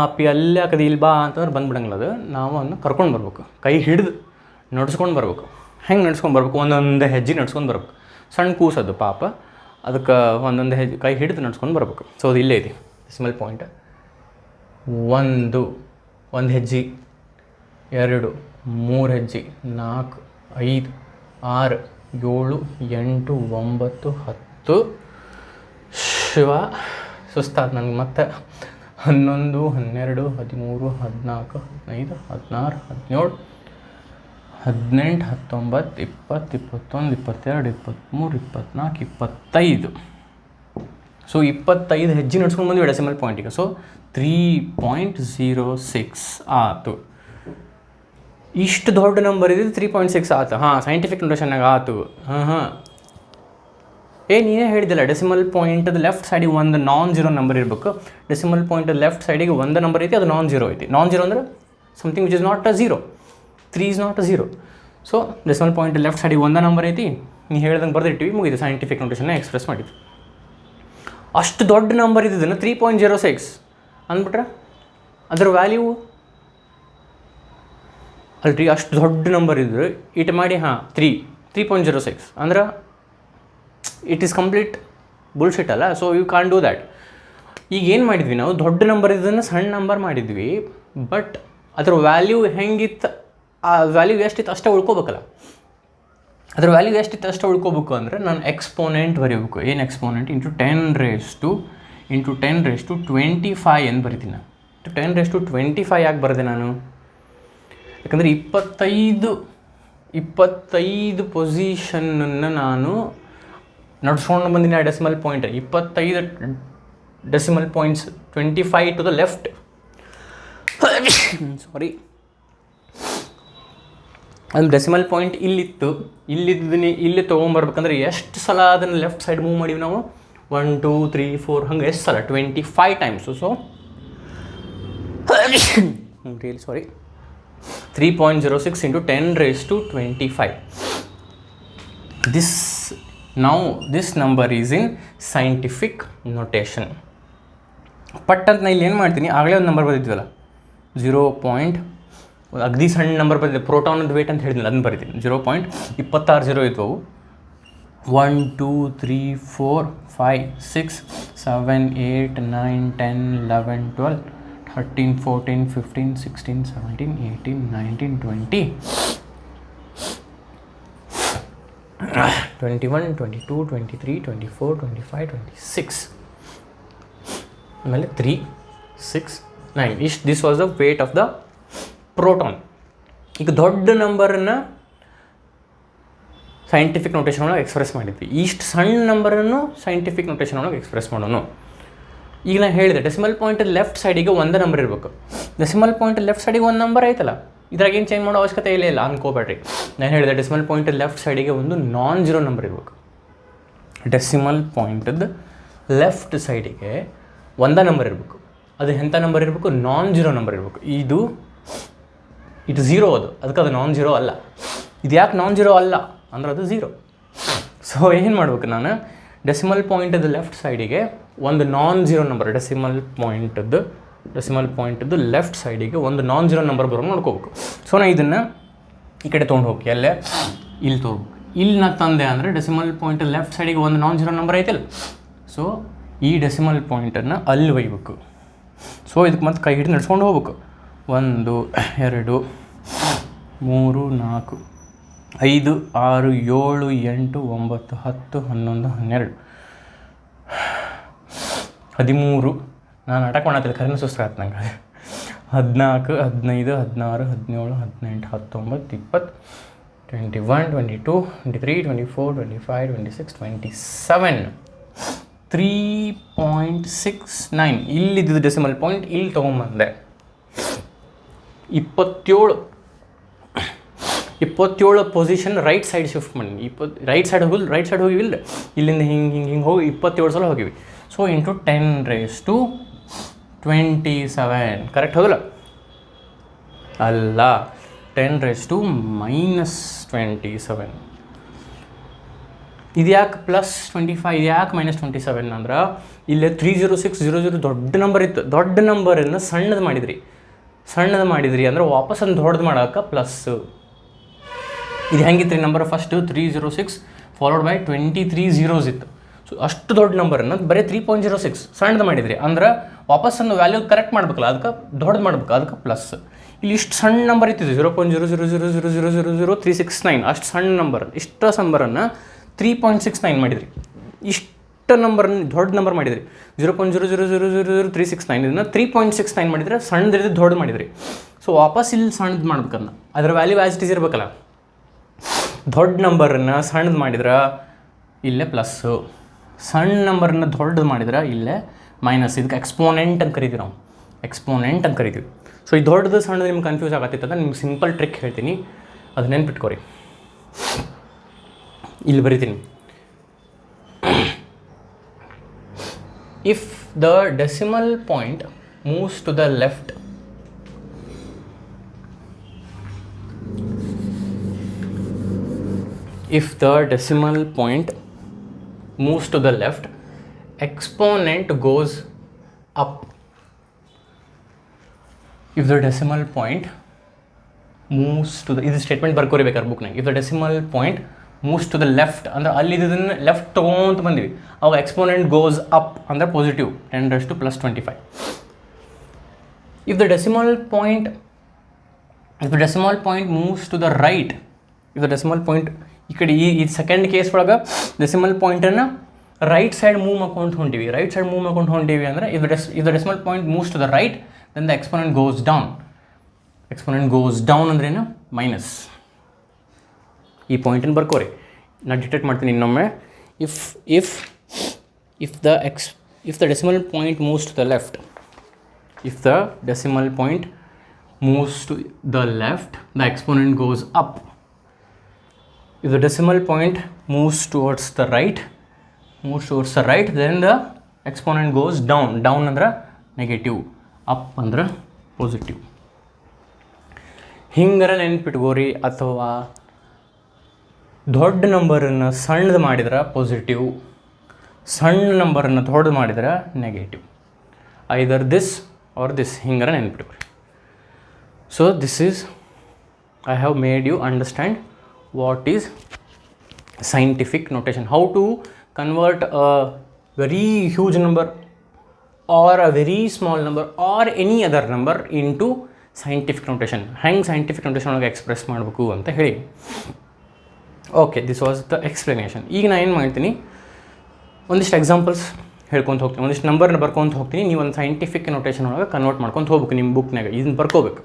ಅಪ್ಪಿ ಅಲ್ಲೇ ಹಾಕದು ಇಲ್ಲಿ ಬಾ ಅಂತಂದ್ರೆ ಬಂದ್ಬಿಡಂಗಿಲ್ಲ ಅದು. ನಾವು ಅದನ್ನು ಕರ್ಕೊಂಡು ಬರ್ಬೇಕು, ಕೈ ಹಿಡಿದು ನಡ್ಸ್ಕೊಂಡು ಬರ್ಬೇಕು. ಹೆಂಗೆ ನಡ್ಸ್ಕೊಂಡು ಬರ್ಬೇಕು, ಒಂದೊಂದು ಹೆಜ್ಜೆ ನಡ್ಸ್ಕೊಂಡು ಬರ್ಬೇಕು. ಸಣ್ಣ ಕೂಸದು ಪಾಪ, ಅದಕ್ಕೆ ಒಂದೊಂದು ಹೆಜ್ಜೆ ಕೈ ಹಿಡಿದು ನಡ್ಸ್ಕೊಂಡು ಬರ್ಬೇಕು. ಸೊ ಅದು ಇಲ್ಲೇ ಇದೆ ಡೆಸಿಮಲ್ ಪಾಯಿಂಟ್. ಒಂದು ಹೆಜ್ಜೆ, 2, 3 ಹೆಜ್ಜೆ, 4, 5, 6, 7, 8, 9, 10. ಶಿವ ಸುಸ್ತಾದ ನನಗೆ. ಮತ್ತೆ 11, 12, 13, 14, 15, 16, 17, 18, 19, 20, 21, 22, 23, 24, 25. ಸೊ 25 ಹೆಜ್ಜೆ ನಡ್ಸ್ಕೊಂಡು ಬಂದ್ವಿ ಡೆಸಿಮಲ್ ಪಾಯಿಂಟಿಗೆ. ಸೊ 3.06 ಆಯಿತು. ಇಷ್ಟು ದೊಡ್ಡ ನಂಬರ್ ಇದ್ದಿದ್ದು 3.6 ಆಯ್ತು. ಸೈಂಟಿಫಿಕ್ ನೊಟೇಷನ್ನಾಗ ಆಯ್ತು. ನೀನೇ ಹೇಳಿದಿಲ್ಲ, ಡೆಸಿಮಲ್ ಪಾಯಿಂಟದ ಲೆಫ್ಟ್ ಸೈಡಿಗೆ ಒಂದು ನಾನ್ ಜೀರೋ ನಂಬರ್ ಇರಬೇಕು. ಡೆಸಿಮಲ್ ಪಾಯಿಂಟದ ಲೆಫ್ಟ್ ಸೈಡಿಗೆ ಒಂದು ನಂಬರ್ ಐತಿ, ಅದು ನಾನ್ ಜೀರೋ ಐತಿ. ನಾನ್ ಜೀರೋ ಅಂದ್ರೆ something which is not a zero. 3 is not a 0. So decimal point left ಸೈಡಿಗೆ ಒಂದೇ ನಂಬರ್ ಐತಿ, ನೀವು ಹೇಳ್ದಂಗೆ ಬರೆದಿಟ್ಟಿವಿ, ಮುಗಿದು ಸೈಂಟಿಫಿಕ್ ನೊಟೇಷನ್ನ ಎಕ್ಸ್ಪ್ರೆಸ್ ಮಾಡಿದ್ವಿ. ಅಷ್ಟು ದೊಡ್ಡ ನಂಬರ್ ಇದ್ದಿದ್ದನ್ನು 3.06 ಅಂದ್ಬಿಟ್ರೆ ಅದರ ವ್ಯಾಲ್ಯೂ ಅಲ್ರಿ, ಅಷ್ಟು ದೊಡ್ಡ ನಂಬರ್ ಇದ್ರೆ ಇಟ್ ಮಾಡಿ 3.06 ಅಂದ್ರೆ ಇಟ್ ಈಸ್ ಕಂಪ್ಲೀಟ್ ಬುಲ್ಶಿಟ್ ಅಲ್ಲ. So you can do that. ಈಗ ಏನು ಮಾಡಿದ್ವಿ ನಾವು, ದೊಡ್ಡ ನಂಬರ್ ಇದನ್ನು ಸಣ್ಣ ನಂಬರ್ ಮಾಡಿದ್ವಿ, ಬಟ್ ಅದ್ರ ವ್ಯಾಲ್ಯೂ ಹೆಂಗಿತ್ತು, ಆ ವ್ಯಾಲ್ಯೂ ಎಷ್ಟಿತ್ತು ಅಷ್ಟೇ ಉಳ್ಕೋಬೇಕಲ್ಲ. ಅದ್ರ ವ್ಯಾಲ್ಯೂ ಎಷ್ಟಿತ್ತು ಅಷ್ಟೇ ಉಳ್ಕೋಬೇಕು ಅಂದರೆ ನಾನು ಎಕ್ಸ್ಪೋನೆಂಟ್ ಬರೀಬೇಕು. ಏನು ಎಕ್ಸ್ಪೋನೆಂಟ್ ಇಂಟು 10⁻25 ಎಂದು ಬರಿತೀನಿ ನಾನು. 10⁻25 ಯಾಕೆ ಬರೆದೆ ನಾನು, ಯಾಕಂದರೆ 25 ಪೊಸಿಷನನ್ನು ನಾನು ನಡ್ಸ್ಕೊಂಡು ಬಂದಿನಿ ಆ decimal point. 25 decimal points, 25 to the left. Sorry, ಅಲ್ಲಿ ಡೆಸಿಮಲ್ ಪಾಯಿಂಟ್ ಇಲ್ಲಿ ತೊಗೊಂಬರ್ಬೇಕಂದ್ರೆ ಎಷ್ಟು ಸಲ ಅದನ್ನು ಲೆಫ್ಟ್ ಸೈಡ್ ಮೂವ್ ಮಾಡೀವಿ ನಾವು, 1 2 3 4 ಹಂಗೆ ಎಷ್ಟು ಸಲ, 25 times. So really sorry, 3.06 into 10⁻25. This number is in scientific notation. ಪಟ್ ಅಂತ ನಾನು ಇಲ್ಲಿ ಏನು ಮಾಡ್ತೀನಿ, ಆಗಲೇ ಒಂದು ನಂಬರ್ ಬರೆದಿದ್ವಲ್ಲ 0. ಅಗದಿ ಸಣ್ಣ ನಂಬರ್ ಬರೆದಿದೆ, ಪ್ರೋಟಾನದ ವೇಟ್ ಅಂತ ಹೇಳಿದ್ನಲ್ಲ ಅದನ್ನು ಬರೀತೀನಿ. 0.26 ಇದ್ವು. 1 2 3 4 5 6 7 8 9 10 11 12 13 14 15 16 17 18 19 20 21 22 23 24 25 26. ಆಮೇಲೆ 3, 6, 9 ಇಷ್ಟು this was the weight of the proton. ಈಗ ದೊಡ್ಡ ನಂಬರನ್ನು ಸೈಂಟಿಫಿಕ್ ನೋಟೇಷನ್ ಒಳಗೆ ಎಕ್ಸ್ಪ್ರೆಸ್ ಮಾಡಿದ್ವಿ, ಇಷ್ಟು ಸಣ್ಣ ನಂಬರನ್ನು ಸೈಂಟಿಫಿಕ್ ನೋಟೇಷನ್ ಒಳಗೆ ಎಕ್ಸ್ಪ್ರೆಸ್ ಮಾಡೋಣ. ಈಗ ನಾನು ಹೇಳಿದೆ ಡೆಸಿಮಲ್ ಪಾಯಿಂಟ್ ಲೆಫ್ಟ್ ಸೈಡಿಗೆ ಒಂದು ನಂಬರ್ ಇರಬೇಕು. ಡೆಸಿಮಲ್ ಪಾಯಿಂಟ್ ಲೆಫ್ಟ್ ಸೈಡಿಗೆ ಒಂದು ನಂಬರ್ ಐತಲ್ಲ, ಇದ್ರಾಗ ಏನು ಚೇಂಜ್ ಮಾಡೋ ಅವಶ್ಯಕತೆ ಇಲ್ಲ ಅನ್ಕೋಬೇಡ್ರಿ. ನಾನು ಹೇಳಿದೆ ಡೆಸಿಮಲ್ ಪಾಯಿಂಟ್ ಲೆಫ್ಟ್ ಸೈಡಿಗೆ ಒಂದು ನಾನ್ ಜೀರೋ ನಂಬರ್ ಇರಬೇಕು. ಡೆಸಿಮಲ್ ಪಾಯಿಂಟದ್ದು ಲೆಫ್ಟ್ ಸೈಡಿಗೆ ಒಂದೇ ನಂಬರ್ ಇರಬೇಕು. ಅದು ಎಂಥ ನಂಬರ್ ಇರಬೇಕು? ನಾನ್ ಜೀರೋ ನಂಬರ್ ಇರಬೇಕು. ಇದು ಝೀರೋ, ಅದಕ್ಕೆ ಅದು ನಾನ್ ಜೀರೋ ಅಲ್ಲ. ಇದು ಯಾಕೆ ನಾನ್ ಜೀರೋ ಅಲ್ಲ ಅಂದ್ರೆ ಅದು ಝೀರೋ. ಸೊ ಏನು ಮಾಡ್ಬೇಕು ನಾನು? ಡೆಸಿಮಲ್ ಪಾಯಿಂಟದ್ದು ಲೆಫ್ಟ್ ಸೈಡಿಗೆ ಒಂದು ನಾನ್ ಜೀರೋ ನಂಬರ್, ಡೆಸಿಮಲ್ ಪಾಯಿಂಟದ್ದು ಲೆಫ್ಟ್ ಸೈಡಿಗೆ ಒಂದು ನಾನ್ ಜೀರೋ ನಂಬರ್ ಬರೋ ನೋಡ್ಕೋಬೇಕು. ಸೊ ನಾನು ಇದನ್ನು ಈ ಕಡೆ ತೊಗೊಂಡು ಹೋಗಿ ಎಲ್ಲೇ ಇಲ್ಲಿ ತೊಗೋಬೇಕು. ಇಲ್ಲಿ ನಾನು ತಂದೆ ಅಂದರೆ ಡೆಸಿಮಲ್ ಪಾಯಿಂಟ್ ಲೆಫ್ಟ್ ಸೈಡಿಗೆ ಒಂದು ನಾನ್ ಜೀರೋ ನಂಬರ್ ಐತಿಲ್ಲ. ಸೊ ಈ ಡೆಸಿಮಲ್ ಪಾಯಿಂಟನ್ನು ಅಲ್ಲಿ ಒಯ್ಬೇಕು. ಸೊ ಇದಕ್ಕೆ ಮತ್ತೆ ಕೈ ಹಿಡಿದು ನಡ್ಸ್ಕೊಂಡು ಹೋಗ್ಬೇಕು. 1, 2, 3, 4, 5, 6, 7, 8, 9, 10, 11, 12, 13. ನಾನು ನಾಟಕ ಮಾಡತ್ತಿಲ್ಲ, ಖರೇನ ಸುಸ್ತಾಗತ್ತೆ ನಂಗೆ. 14, 15, 16, 17, 18, 19, 20, 21, 22, 23, 24, 25, 26, 27. 3.69 ಇಲ್ಲಿದ್ದು ಡೆಸಿಮಲ್ ಪಾಯಿಂಟ್ ಇಲ್ಲಿ ತೊಗೊಂಬಂದೆ. 27 ಪೊಸಿಷನ್ ರೈಟ್ ಸೈಡ್ ಶಿಫ್ಟ್ ಮಾಡಿ. ರೈಟ್ ಸೈಡ್ ಹೋಗಿವಿಲ್ಲ, ಇಲ್ಲಿಂದ ಹಿಂಗೆ ಹೋಗಿ 27 ಸಲ ಹೋಗಿವಿ. ಸೊ ಇಂಟು 10⁻27 ಕರೆಕ್ಟ್ ಹೋಗಲ್ಲ? ಅಲ್ಲ, 10⁻⁻27. ಇದು ಯಾಕೆ +25, ಇದು ಯಾಕೆ -27 ಅಂದ್ರೆ ಇಲ್ಲೇ 30600 ದೊಡ್ಡ ನಂಬರ್ ಇತ್ತು. ದೊಡ್ಡ ನಂಬರನ್ನು ಸಣ್ಣದು ಮಾಡಿದ್ರಿ ಅಂದ್ರೆ ವಾಪಸ್ ಒಂದು ದೊಡ್ಡದು ಮಾಡೋಕೆ ಪ್ಲಸ್. ಇದು ಹೆಂಗಿತ್ತು ರೀ number? First 306 followed by 23 zeros ಇತ್ತು. ಸೊ ಅಷ್ಟು ದೊಡ್ಡ ನಂಬರನ್ನು ಬರೀ 3.06 ಸಣ್ಣದು ಮಾಡಿದ್ರಿ ಅಂದ್ರೆ ವಾಪಸ್ ಒಂದು ವ್ಯಾಲ್ಯೂ ಕರೆಕ್ಟ್ ಮಾಡ್ಬೇಕಲ್ಲ, ಅದಕ್ಕೆ ದೊಡ್ಡದು ಮಾಡ್ಬೇಕು, ಅದಕ್ಕೆ ಪ್ಲಸ್. ಇಲ್ಲಿ ಇಷ್ಟು ಸಣ್ಣ ನಂಬರ್ ಇತ್ತು 0.000000369, ಅಷ್ಟು ಸಣ್ಣ ನಂಬರ್, ಇಷ್ಟು ನಂಬರನ್ನು 3.69 ಮಾಡಿದ್ರಿ. ಇಷ್ಟು ನಂಬರನ್ನು ದೊಡ್ಡ ನಂಬರ್ ಮಾಡಿದ್ರಿ 0.0000369, ಇದನ್ನು 3.69 ಮಾಡಿದರೆ ಸಣ್ಣದಿದ್ದು ದೊಡ್ಡ ಮಾಡಿದ್ರಿ. ಸೊ ವಾಪಸ್ ಇಲ್ಲಿ ಸಣ್ಣದು ಮಾಡ್ಬೇಕನ್ನ, ಅದರ ವ್ಯಾಲ್ಯೂ ಆ್ಯಸ್ ಇಟ್ ಈಸ್ ಇರಬೇಕಲ್ಲ. ದೊಡ್ಡ ನಂಬರನ್ನು ಸಣ್ಣದು ಮಾಡಿದ್ರೆ ಇಲ್ಲೇ ಪ್ಲಸ್ಸು, ಸಣ್ಣ ನಂಬರನ್ನು ದೊಡ್ಡದು ಮಾಡಿದ್ರೆ ಇಲ್ಲೇ ಮೈನಸ್. ಇದಕ್ಕೆ ಎಕ್ಸ್ಪೋನೆಂಟ್ ಅಂತ ಕರಿತೀವಿ ನಾವು, ಎಕ್ಸ್ಪೋನೆಂಟ್ ಅಂತ ಕರಿತೀವಿ. ಸೊ ಈ ದೊಡ್ಡದು ಸಣ್ಣದು ನಿಮ್ಗೆ ಕನ್ಫ್ಯೂಸ್ ಆಗತ್ತಿತ್ತಂದ್ರೆ ನಿಮ್ಗೆ ಸಿಂಪಲ್ ಟ್ರಿಕ್ ಹೇಳ್ತೀನಿ, ಅದು ನೆನ್ಪಿಟ್ಕೊರಿ. ಇಲ್ಲಿ ಬರಿತೀನಿ. If the decimal point moves to the left, if the decimal point moves to the left, exponent goes up. If the decimal point moves to the, ಇದು statement ಬರ್ಕೋರಿಬೇಕಾರೆ ಬುಕ್ನಾಗ. if the decimal point moves to the left ಅಂದ್ರೆ ಅಲ್ಲಿ ಇದನ್ನು left ತೊಗೊಂತ ಬಂದಿವಿ, ಅವಾಗ exponent goes up ಅಂದ್ರೆ positive 10⁻+25. if the decimal point moves to the right, if the decimal point ಈ ಕಡೆ ಈ ಸೆಕೆಂಡ್ ಕೇಸ್ ಒಳಗೆ ಡೆಸಿಮಲ್ ಪಾಯಿಂಟನ್ನು ರೈಟ್ ಸೈಡ್ ಮೂವ್ ಮಾಡ್ಕೊಂಡು ಹೊಂಟೀವಿ ಅಂದರೆ if the decimal point moves to the right, then the exponent goes down. exponent goes down ಅಂದ್ರೇನು? Minus. ಈ ಪಾಯಿಂಟನ್ನು ಬರ್ಕೋರಿ, ನಾನು detect ಮಾಡ್ತೀನಿ ಇನ್ನೊಮ್ಮೆ. if the decimal point moves to the left, the exponent goes up. if the decimal point moves towards the right, then the exponent goes down. down ಅಂದ್ರೆ negative, up ಅಂದ್ರೆ positive. ಹಿಂಗರ ನೆನ್ಪಿಟ್ಕೋರಿ. ಅಥವಾ ದೊಡ್ಡ ನಂಬರನ್ನು ಸಣ್ಣದು ಮಾಡಿದ್ರೆ ಪಾಸಿಟಿವ್, ಸಣ್ಣ ನಂಬರನ್ನು ದೊಡ್ಡದು ಮಾಡಿದ್ರೆ negative. Either this or this, ಹಿಂಗರ ನೆನ್ಪಿಟ್ಕೋರಿ. So this is, I have made you understand what is scientific notation, how to convert a very huge number or a very small number or any other number into scientific notation. ಹೆಂಗೆ scientific notation ಒಳಗೆ express ಮಾಡಬೇಕು ಅಂತ ಹೇಳಿ. Okay, this was the explanation. ಈಗ ನಾನು ಏನು ಮಾಡ್ತೀನಿ, ಒಂದಿಷ್ಟು ಎಕ್ಸಾಂಪಲ್ಸ್ ಹೇಳ್ಕೊತ ಹೋಗ್ತೀನಿ, ಒಂದಿಷ್ಟು ನಂಬರ್ನ ಬರ್ಕೊತ ಹೋಗ್ತೀನಿ. ನೀವು ಒಂದು ಸೈಂಟಿಫಿಕ್ ನೋಟೇಷನ್ ಒಳಗೆ ಕನ್ವರ್ಟ್ ಮಾಡ್ಕೊತ ಹೋಗ್ಬೇಕು ನಿಮ್ಮ ಬುಕ್ನಾಗ. ಇದನ್ನು ಬರ್ಕೋಬೇಕು.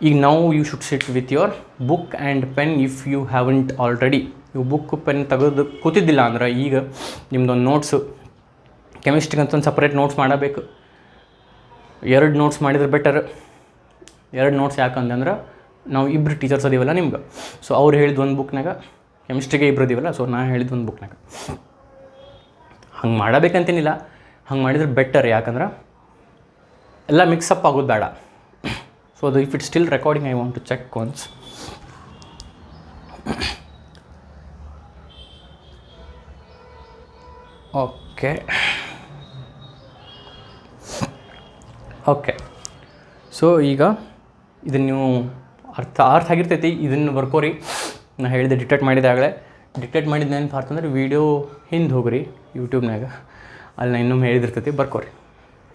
ಈಗ ನಾವು you should sit with your book and pen if you haven't already. ನೀವು ಬುಕ್ ಪೆನ್ ತೆಗೆದು ಕೂತಿದ್ದಿಲ್ಲ ಅಂದ್ರೆ ಈಗ ನಿಮ್ದೊಂದು ನೋಟ್ಸು, ಕೆಮಿಸ್ಟ್ರಿಗಂತ ಒಂದು ಸಪ್ರೇಟ್ ನೋಟ್ಸ್ ಮಾಡಬೇಕು. 2 ನೋಟ್ಸ್ ಮಾಡಿದ್ರೆ ಬೆಟರ್. 2 ನೋಟ್ಸ್ ಯಾಕಂದ್ರೆ ನಾವು ಇಬ್ಬರು ಟೀಚರ್ಸ್ ಅದೀವಲ್ಲ ನಿಮ್ಗೆ, ಸೊ ಅವ್ರು ಹೇಳಿದ ಒಂದು ಬುಕ್ನಾಗ, ಕೆಮಿಸ್ಟ್ರಿಗೆ ಇಬ್ಬರು ಇದೀವಲ್ಲ, ಸೊ ನಾನು ಹೇಳಿದ ಒಂದು ಬುಕ್ನಾಗ. ಹಂಗೆ ಮಾಡಬೇಕಂತೇನಿಲ್ಲ, ಹಂಗೆ ಮಾಡಿದ್ರೆ ಬೆಟರ್. ಯಾಕಂದ್ರೆ ಎಲ್ಲ ಮಿಕ್ಸಪ್ ಆಗೋದು ಬೇಡ. ಸೊ ಅದು if it still recording I want to check once. Okay so ಈಗ ಇದನ್ನು ನೀವು ಅರ್ಥ ಆಗಿರ್ತೈತಿ. ಇದನ್ನು ಬರ್ಕೋರಿ. ನಾನು ಹೇಳಿದೆ ಡಿಟೆಕ್ಟ್ ಮಾಡಿದಾಗಲೇ. ಡಿಟೆಕ್ಟ್ ಮಾಡಿದ ನೆನಪು ಅಂತಂದ್ರೆ ವೀಡಿಯೋ ಹಿಂದೆ ಹೋಗ್ರಿ ಯೂಟ್ಯೂಬ್ನಾಗ, ಅಲ್ಲಿ ನಾನು ಇನ್ನೊಮ್ಮೆ ಹೇಳಿದಿರ್ತೈತಿ, ಬರ್ಕೋರಿ.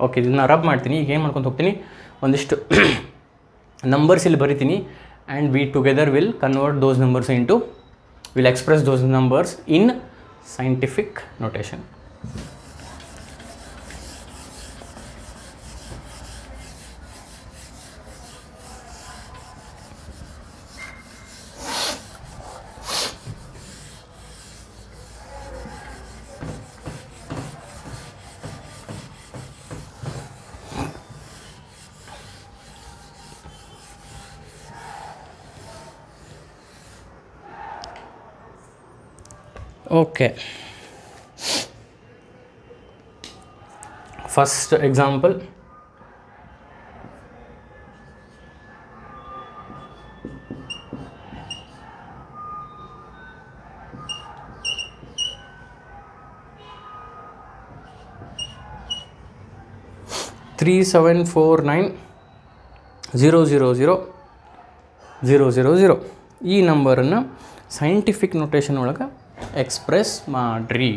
ಓಕೆ, ಇದನ್ನು ರಬ್ ಮಾಡ್ತೀನಿ. ಈಗ ಏನು ಮಾಡ್ಕೊತ ಹೋಗ್ತೀನಿ, ಒಂದಿಷ್ಟು ನಂಬರ್ಸ್ ಇಲ್ಲಿ ಬರಿತೀನಿ. And we together will convert those numbers into, will express those numbers in scientific notation. Okay, first example, three 749 ಈ ನಂಬರನ್ನು ಸೈಂಟಿಫಿಕ್ ನೋಟೇಷನ್ ಒಳಗೆ ಎಕ್ಸ್ಪ್ರೆಸ್ ಮಾಡಿರಿ.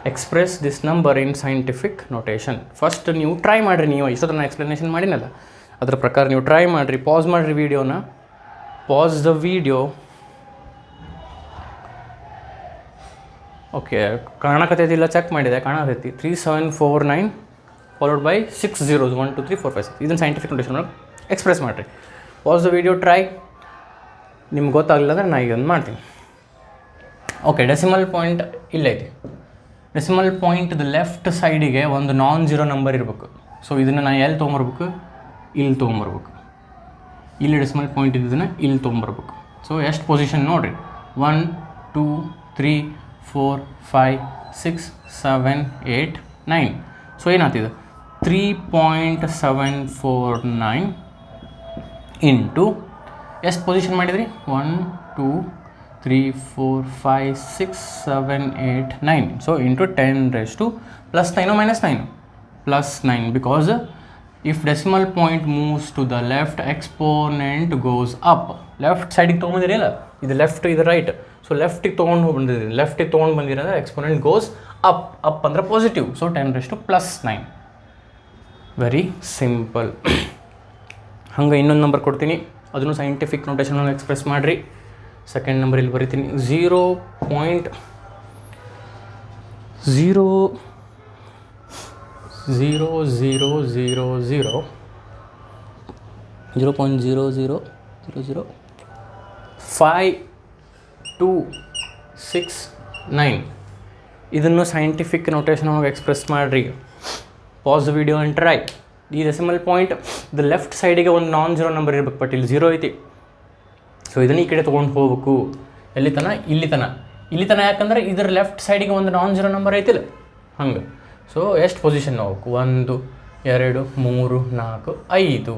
Express this number in scientific notation. First ನೀವು ಟ್ರೈ ಮಾಡಿರಿ. ನೀವು ಇಷ್ಟೊತ್ತು ನಾನು ಎಕ್ಸ್ಪ್ಲನೇಷನ್ ಮಾಡಿನಲ್ಲ, ಅದರ ಪ್ರಕಾರ ನೀವು ಟ್ರೈ ಮಾಡಿರಿ. ಪಾಸ್ ಮಾಡಿರಿ ವೀಡಿಯೋನ. Pass the video. ಓಕೆ, ಕಾಣಕತ್ತೈತಿಲ್ಲ, ಚೆಕ್ ಮಾಡಿದೆ, ಕಾಣಕತ್ತೈತಿ. 3749 ಫಾಲೋಡ್ ಬೈ 6 zeros 1 2 3 4 5 6. ಇದನ್ನು ಸೈಂಟಿಫಿಕ್ ನೋಟೇಷನ್ ಒಳಗೆ ಎಕ್ಸ್ಪ್ರೆಸ್ ಮಾಡಿರಿ. Pass the video, try. ನಿಮ್ಗೆ ಗೊತ್ತಾಗಲಿಲ್ಲ ಅಂದರೆ ನಾನು ಇದನ್ನು ಮಾಡ್ತೀನಿ. ಓಕೆ, ಡೆಸಿಮಲ್ ಪಾಯಿಂಟ್ ಇಲ್ಲೈತಿ. ಡೆಸಿಮಲ್ ಪಾಯಿಂಟ್ದು ಲೆಫ್ಟ್ ಸೈಡಿಗೆ ಒಂದು ನಾನ್ ಜೀರೋ ನಂಬರ್ ಇರಬೇಕು. ಸೊ ಇದನ್ನು ನಾನು ಎಲ್ಲಿ ತೊಗೊಂಬರ್ಬೇಕು, ಇಲ್ಲಿ ತೊಗೊಂಬರ್ಬೇಕು. ಇಲ್ಲಿ ಡೆಸಿಮಲ್ ಪಾಯಿಂಟ್ ಇದ್ದದನ್ನು ಇಲ್ಲಿ ತೊಗೊಂಬರ್ಬೇಕು. ಸೊ ಎಷ್ಟು ಪೊಸಿಷನ್ ನೋಡಿರಿ, 1 2 3 4 5 6 7 8 9. ಸೊ ಏನಾಗ್ತಿದೆ, 3.749 ಇಂಟು ಎಷ್ಟು ಪೊಸಿಷನ್ ಮಾಡಿದ್ರಿ, 1 2 3 4 5 6 7 8 9. So into 10 raised to plus 9 or minus 9? Plus 9, because if decimal point moves to the left, exponent goes up. Left side ಗೆ ತೊಗೊಂಡಿರಲ್ಲ, ಇದು ಲೆಫ್ಟ್ ಇದು ರೈಟ್. ಸೊ ಲೆಫ್ಟಿಗೆ ತೊಗೊಂಡು ಬಂದಿದ್ದೀರಿ, ಲೆಫ್ಟಿಗೆ ತೊಗೊಂಡು ಬಂದಿರೋದ್ರೆ ಎಕ್ಸ್ಪೋನೆಂಟ್ ಗೋಸ್ ಅಪ್. ಅಪ್ ಅಂದರೆ positive. So 10 raised to plus 9. Very simple. ಹಂಗೆ ಇನ್ನೊಂದು number ಕೊಡ್ತೀನಿ, ಅದನ್ನು ಸೈಂಟಿಫಿಕ್ ನೋಟೇಷನ್ ಎಕ್ಸ್ಪ್ರೆಸ್ ಮಾಡಿರಿ. ಸೆಕೆಂಡ್ ನಂಬರ್ ಇಲ್ಲಿ ಬರಿತೀನಿ, 0.000000. ಇದನ್ನು ಸೈಂಟಿಫಿಕ್ ನೋಟೇಷನ್ ಒಳಗೆ ಎಕ್ಸ್ಪ್ರೆಸ್ ಮಾಡಿರಿ. Pass the video and try. ಈ ಡೆಸಿಮಲ್ ಪಾಯಿಂಟ್ ದ ಲೆಫ್ಟ್ ಸೈಡಿಗೆ ಒಂದು ನಾನ್ ಜೀರೋ ನಂಬರ್ ಇರ್ಬೇಕು, ಬಟ್ ಇಲ್ಲಿ 0 ಐತಿ. ಸೊ ಇದನ್ನು ಈ ಕಡೆ ತೊಗೊಂಡು ಹೋಗ್ಬೇಕು. ಎಲ್ಲಿ ತನ, ಇಲ್ಲಿ ತನ. ಯಾಕಂದ್ರೆ ಇದರ ಲೆಫ್ಟ್ ಸೈಡಿಗೆ ಒಂದು ನಾನ್ ಜೀರೋ ನಂಬರ್ ಐತಿಲ್ಲ, ಹಂಗೆ. ಸೊ ಎಷ್ಟು ಪೊಸಿಷನ್ ಹೋಗ್ಬೇಕು, 1 2 3 4 5.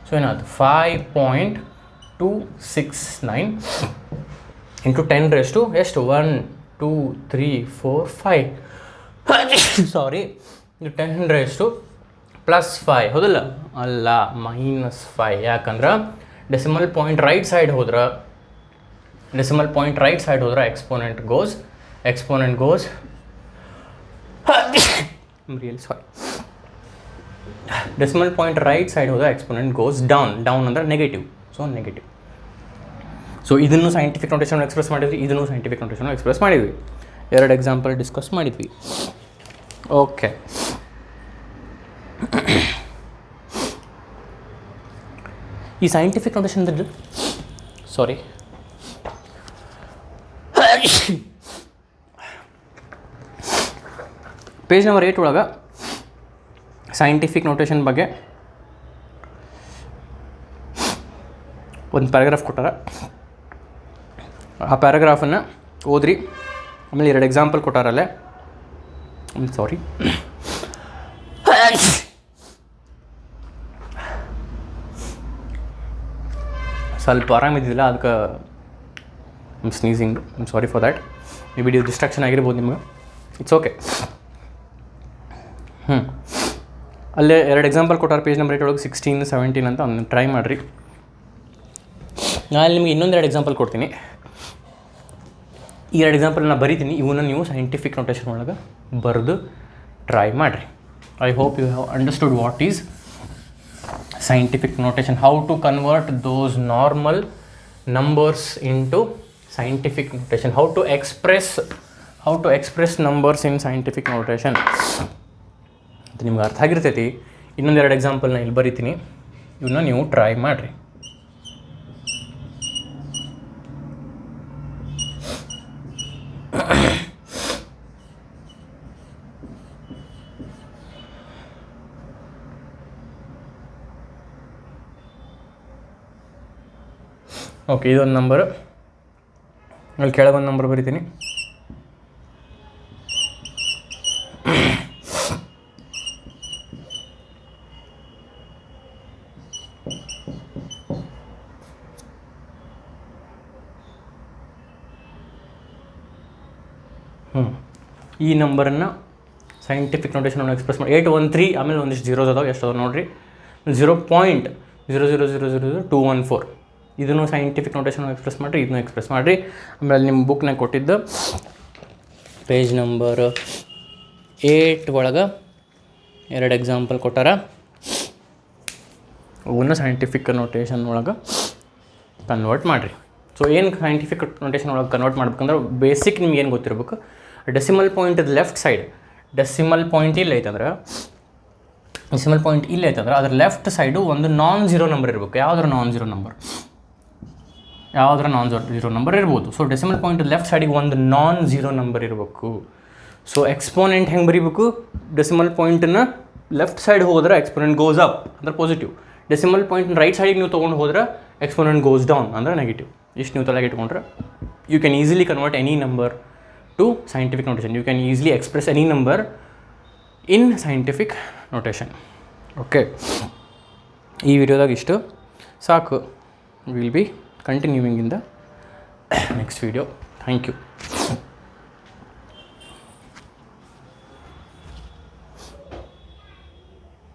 ಸೊ ಏನಾಯ್ತು, 5.269 ಇಂಟು 10 raised to ಎಷ್ಟು, 1 2 3 4 5. ಸಾರಿ, ಇದು 10 raised to ಪ್ಲಸ್ 5, ಹೌದಲ್ಲ? ಅಲ್ಲ, -5. ಯಾಕಂದ್ರೆ ಡೆಸಿಮಲ್ ಪಾಯಿಂಟ್ ರೈಟ್ ಸೈಡ್ ಹೋದ್ರೆ exponent goes decimal point right side ಹೋದ್ರೆ ಎಕ್ಸ್ಪೋನೆಂಟ್ ಗೋಸ್ ಡೌನ್ ಅಂದರೆ ನೆಗೆಟಿವ್. ಸೊ ಇದನ್ನು ಸೈಂಟಿಫಿಕ್ ನೋಟೇಷನ್ ಎಕ್ಸ್ಪ್ರೆಸ್ ಮಾಡಿದ್ವಿ, ಇದನ್ನು ಸೈಂಟಿಫಿಕ್ ನೋಟೇಷನ್ ಎಕ್ಸ್ಪ್ರೆಸ್ ಮಾಡಿದ್ವಿ. 2 ಎಕ್ಸಾಂಪಲ್ ಡಿಸ್ಕಸ್ ಮಾಡಿದ್ವಿ. ಓಕೆ, ಈ ಸೈಂಟಿಫಿಕ್ ನೋಟೇಷನ್ ಸಾರಿ ಪೇಜ್ ನಂಬರ್ 8 ಒಳಗೆ ಸೈಂಟಿಫಿಕ್ ನೋಟೇಷನ್ ಬಗ್ಗೆ ಒಂದು ಪ್ಯಾರಾಗ್ರಾಫ್ ಕೊಟ್ಟಾರ. ಆ ಪ್ಯಾರಾಗ್ರಾಫನ್ನು ಓದ್ರಿ. ಆಮೇಲೆ 2 ಎಕ್ಸಾಂಪಲ್ ಕೊಟ್ಟಾರಲ್ಲೇ, ಸಾರಿ ಸ್ವಲ್ಪ ಆರಾಮಿದ್ದಿಲ್ಲ, ಅದಕ್ಕೆ ಸ್ನೀಸಿಂಗ್, ಸಾರಿ ಫಾರ್ ದ್ಯಾಟ್. ಈ ವಿಡಿಯೋ ಡಿಸ್ಟ್ರಾಕ್ಷನ್ ಆಗಿರ್ಬೋದು ನಿಮ್ಗೆ, ಇಟ್ಸ್ ಓಕೆ. ಅಲ್ಲೇ 2 ಎಕ್ಸಾಂಪಲ್ ಕೊಟ್ಟಾರ ಪೇಜ್ ನಂಬರ್ 8 ಒಳಗೆ 16, 17 ಅಂತ ಒಂದು ಟ್ರೈ ಮಾಡಿರಿ. ನಾನು ನಿಮಗೆ ಇನ್ನೊಂದು 2 ಎಕ್ಸಾಂಪಲ್ ಕೊಡ್ತೀನಿ. ಈ 2 ಎಕ್ಸಾಂಪಲ್ ನಾನು ಬರೀತೀನಿ, ಇವನ್ನ ನೀವು ಸೈಂಟಿಫಿಕ್ ನೋಟೇಷನ್ ಒಳಗೆ ಬರೆದು ಟ್ರೈ ಮಾಡಿರಿ. I hope you have understood what is scientific notation, how to convert those normal numbers into scientific notation, how to express numbers in scientific notation ಅಂತ ನಿಮ್ಗೆ ಅರ್ಥ ಆಗಿರ್ತೈತಿ. ಇನ್ನೊಂದು 2 ಎಕ್ಸಾಂಪಲ್ ನಾನು ಇಲ್ಲಿ ಬರೀತೀನಿ, ಇವನ್ನ ನೀವು ಟ್ರೈ ಮಾಡಿರಿ. ಓಕೆ, ಇದೊಂದು ನಂಬರ್, ಅಲ್ಲಿ ಕೆಳಗೊಂದು ನಂಬರ್ ಬರಿತೀನಿ. ಈ ನಂಬರನ್ನು ಸೈಂಟಿಫಿಕ್ ನೋಟೇಷನ್ ಎಕ್ಸ್ಪ್ರೆಸ್ ಮಾಡಿ 813, ಆಮೇಲೆ ಒಂದಿಷ್ಟು ಜೀರೋಸ್ ಅದಾವೆ, ಎಷ್ಟು ಅದಾವೆ ನೋಡಿರಿ. 0.0000214 ಇದನ್ನು ಸೈಂಟಿಫಿಕ್ ನೋಟೇಷನ್ ಎಕ್ಸ್ಪ್ರೆಸ್ ಮಾಡಿರಿ, ಇದನ್ನು ಎಕ್ಸ್ಪ್ರೆಸ್ ಮಾಡಿರಿ. ಆಮೇಲೆ ನಿಮ್ಮ ಬುಕ್ನಾಗ ಕೊಟ್ಟಿದ್ದು ಪೇಜ್ ನಂಬರ್ 8 ಒಳಗೆ 2 ಎಕ್ಸಾಂಪಲ್ ಕೊಟ್ಟಾರ, ಅವನ್ನ ಸೈಂಟಿಫಿಕ್ ನೋಟೇಷನ್ ಒಳಗೆ ಕನ್ವರ್ಟ್ ಮಾಡಿರಿ. ಸೊ ಏನು ಸೈಂಟಿಫಿಕ್ ನೋಟೇಷನ್ ಒಳಗೆ ಕನ್ವರ್ಟ್ ಮಾಡ್ಬೇಕಂದ್ರೆ ಬೇಸಿಕ್ ನಿಮ್ಗೆ ಏನು ಗೊತ್ತಿರ್ಬೇಕು, decimal point left side, decimal point ಇಲ್ಲ ಐತಂದ್ರೆ ಅದ್ರ ಲೆಫ್ಟ್ ಸೈಡು ಒಂದು ನಾನ್ ಝೀರೋ ನಂಬರ್ ಇರಬೇಕು. ಯಾವುದರ ನಾನ್ ಝೀರೋ ನಂಬರ್ ಇರ್ಬೋದು. ಸೊ ಡೆಸಿಮಲ್ ಪಾಯಿಂಟ್ ಲೆಫ್ಟ್ ಸೈಡಿಗೆ ಒಂದು ನಾನ್ ಝೀರೋ ನಂಬರ್ ಇರಬೇಕು. ಸೊ ಎಕ್ಸ್ಪೋನೆಂಟ್ ಹೆಂಗೆ ಬರೀಬೇಕು, ಡೆಸಿಮಲ್ ಪಾಯಿಂಟನ್ನು ಲೆಫ್ಟ್ ಸೈಡ್ ಹೋದ್ರೆ ಎಕ್ಸ್ಪೋನೆಂಟ್ ಗೋಸ್ ಅಪ್ ಅಂದ್ರೆ ಪಾಸಿಟಿವ್, ಡೆಸಿಮಲ್ ಪಾಯಿಂಟ್ ರೈಟ್ ಸೈಡಿಗೆ ನೀವು ತೊಗೊಂಡು ಹೋದ್ರೆ ಎಕ್ಸ್ಪೋನೆಂಟ್ ಗೋಸ್ ಡೌನ್ ಅಂದ್ರೆ ನೆಗೆಟಿವ್. ಇಷ್ಟು ನೀವು ತಲೆಗೆ ಇಟ್ಕೊಂಡ್ರೆ you can easily convert any number to scientific notation. You can easily express any number in scientific notation. Okay, ಈ ವಿಡಿಯೋದಾಗ ಇಷ್ಟು ಸಾಕು. Will be continuing in the next video. Thank you.